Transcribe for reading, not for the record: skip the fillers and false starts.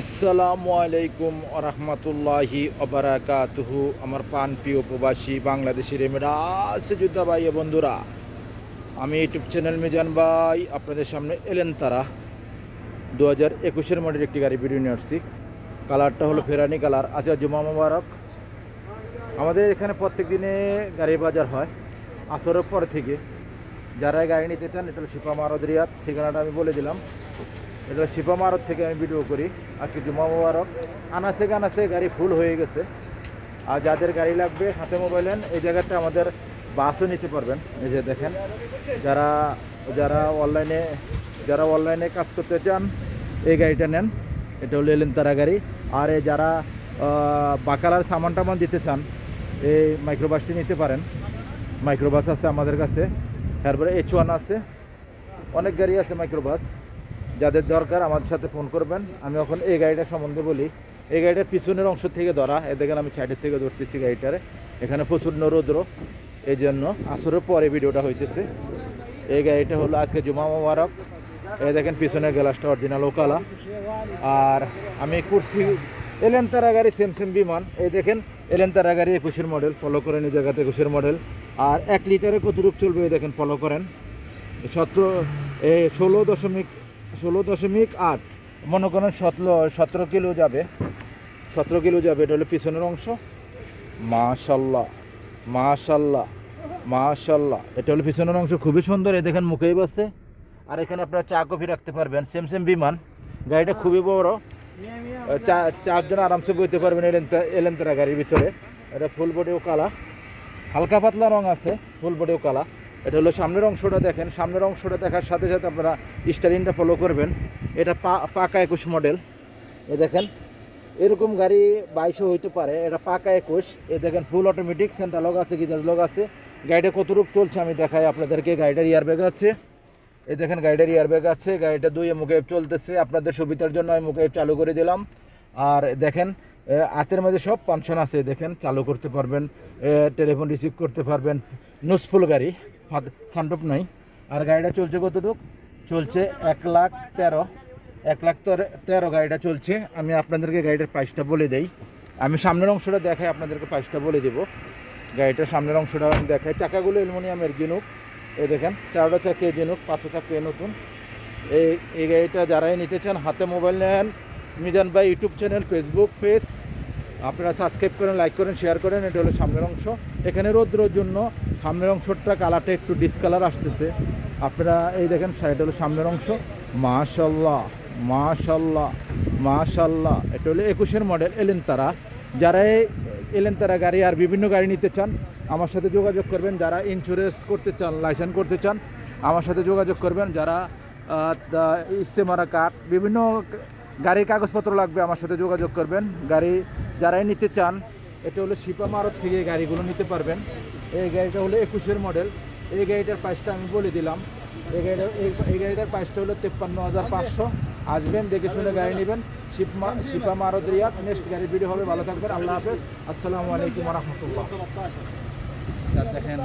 আসসালামু আলাইকুম আরহামতুল্লাহি অবরাকাতুহু। আমার পান প্রিয় প্রবাসী বাংলাদেশের এমিরাস যোদ্ধা ভাই ও বন্ধুরা, আমি ইউটিউব চ্যানেল মিজান ভাই আপনাদের সামনে এলেন তারা 2021-এর মডেল একটি গাড়ি ভিডিও নিয়ে আসছি। কালারটা হলো ফেরানি কালার। আচ্ছা, জুমা মোবারক। আমাদের এখানে প্রত্যেক দিনে গাড়ি বাজার হয় আসরের পর থেকে। যারা গাড়ি নিতে চান, এটা হলো শিপা মারদ রিয়াদ। ঠিকানাটা আমি বলে দিলাম, এটা শিপা মারদ থেকে আমি ভিডিও করি। আজকে জুমা মোবারক। আনাসে গানাসে গাড়ি ফুল হয়ে গেছে। আর যাদের গাড়ি লাগবে হাতে মোবাইল নেন, এই জায়গাতে আমাদের বাসও নিতে পারবেন। এই যে দেখেন, যারা যারা অনলাইনে কাজ করতে চান এই গাড়িটা নেন। এটা হলো এলেন তারা গাড়ি। আর যারা বাকালার সামান টামান দিতে চান, এই মাইক্রোবাসটি নিতে পারেন। মাইক্রোবাস আছে আমাদের কাছে, তারপরে H1 আছে, অনেক গাড়ি আছে মাইক্রোবাস। যাদের দরকার আমাদের সাথে ফোন করবেন। আমি এখন এই গাড়িটা সম্বন্ধে বলি। এই গাড়িটার পিছনের অংশ থেকে ধরা, এ দেখেন আমি সাইডের থেকে ধরতেছি গাড়িটারে। এখানে প্রচুর রৌদ্র, এই জন্য আসরের পরে ভিডিওটা হইতেছে। এই গাড়িটা হলো আজকে জুমা মোবারক। এই দেখেন পিছনের গ্লাসটা অরিজিনাল ওকালা। আর আমি করছি এলেন তারা গাড়ি সেম বিমান। এই দেখেন এলেন তারা গাড়ি 21-এর মডেল, ফলো করেন এই জায়গাতে 21-এর মডেল। আর 1 লিটারে কতটুকু চলবে এই দেখেন, ফলো করেন। 16.8 মনে করেন 17 কিলো যাবে, 17 কিলো যাবে। এটা হলো পিছনের অংশ। মাশাল্লাহ মাশাল্লাহ মাশাল্লাহ। এটা হলো পিছনের অংশ, খুবই সুন্দর। এই দেখেন মুখেই বাসছে। আর এখানে আপনারা চা কফি রাখতে পারবেন। সেম বিমান। গাড়িটা খুবই বড়, চারজন আরামসে বইতে পারবেন এলেন্তারা গাড়ির ভিতরে। এটা ফুল বডিও কালা, হালকা পাতলা রং আছে, ফুল বডিও কালা। এটা হলো সামনের অংশটা দেখেন। সামনের অংশটা দেখার সাথে সাথে আপনারা স্টারিংটা ফলো করবেন। এটা পাকা 21 মডেল। এ দেখেন, এরকম গাড়ি 2200 হইতে পারে। এটা পাকা 21। এ দেখেন ফুল অটোমেটিক, সেন্টার লক আছে, গিজাজ লক আছে। গাড়িটা কতটুকু চলছে আমি দেখাই আপনাদেরকে। গাড়িটার ইয়ারব্যাগ আছে, এই দেখেন গাড়িটার ইয়ারব্যাগ আছে। গাড়িটা 2 মুকেব চলতেছে। আপনাদের সুবিধার জন্য আমি মুকেব চালু করে দিলাম। আর দেখেন হাতের মধ্যে সব ফাংশন আছে। দেখেন চালু করতে পারবেন, টেলিফোন রিসিভ করতে পারবেন। নুসফুল গাড়ি, সানরুফ নাই। আর গাড়িটা চলছে কতটুক? চলছে 1,13,000 গাড়িটা চলছে। আমি আপনাদেরকে গাড়িটার প্রাইসটা বলে দেই। আমি সামনের অংশটা দেখাই, আপনাদেরকে প্রাইসটা বলে দেবো। গাড়িটার সামনের অংশটা আমি দেখাই। চাকাগুলো অ্যালুমিনিয়ামের জিনুক। এই দেখেন 4টা চাকা জিনুক, 5টা চাকা নতুন। এই গাড়িটা যারাই নিতে চান হাতে মোবাইল নেন। মিজান ভাই ইউটিউব চ্যানেল, ফেসবুক পেজ আপনারা সাবস্ক্রাইব করেন, লাইক করেন, শেয়ার করেন। এটা হলো সামনের অংশ। এখানে রৌদ্রের জন্য সামনের অংশটা কালারটা একটু ডিসকালার আসতেছে। আপনারা এই দেখেন, এটা হলো সামনের অংশ। মাশাল্লাহ মাশাল্লাহ মাশাল্লাহ। এটা হলো 21-এর মডেল এলেন তারা। যারা এলেন তারা গাড়ি আর বিভিন্ন গাড়ি নিতে চান আমার সাথে যোগাযোগ করবেন। যারা ইন্স্যুরেন্স করতে চান, লাইসেন্স করতে চান আমার সাথে যোগাযোগ করবেন। যারা ইস্তেমারা কার্ড, বিভিন্ন গাড়ির কাগজপত্র লাগবে আমার সাথে যোগাযোগ করবেন। গাড়ি যারাই নিতে চান, এটা হলো শিপা মারদ থেকে এই গাড়িগুলো নিতে পারবেন। এই গাড়িটা হলো 21-এর মডেল। এই গাড়িটার প্রাইসটা আমি বলে দিলাম। এই গাড়িটার প্রাইসটা হলো 53,500। আসবেন, দেখে শুনে গাড়ি নেবেন। শিপা মারদ রিয়াদ। নেক্সট গাড়ির ভিডিও হবে। ভালো থাকবেন। আল্লাহ হাফেজ। আসসালামু আলাইকুম রহমতুল্লাহ। দেখেন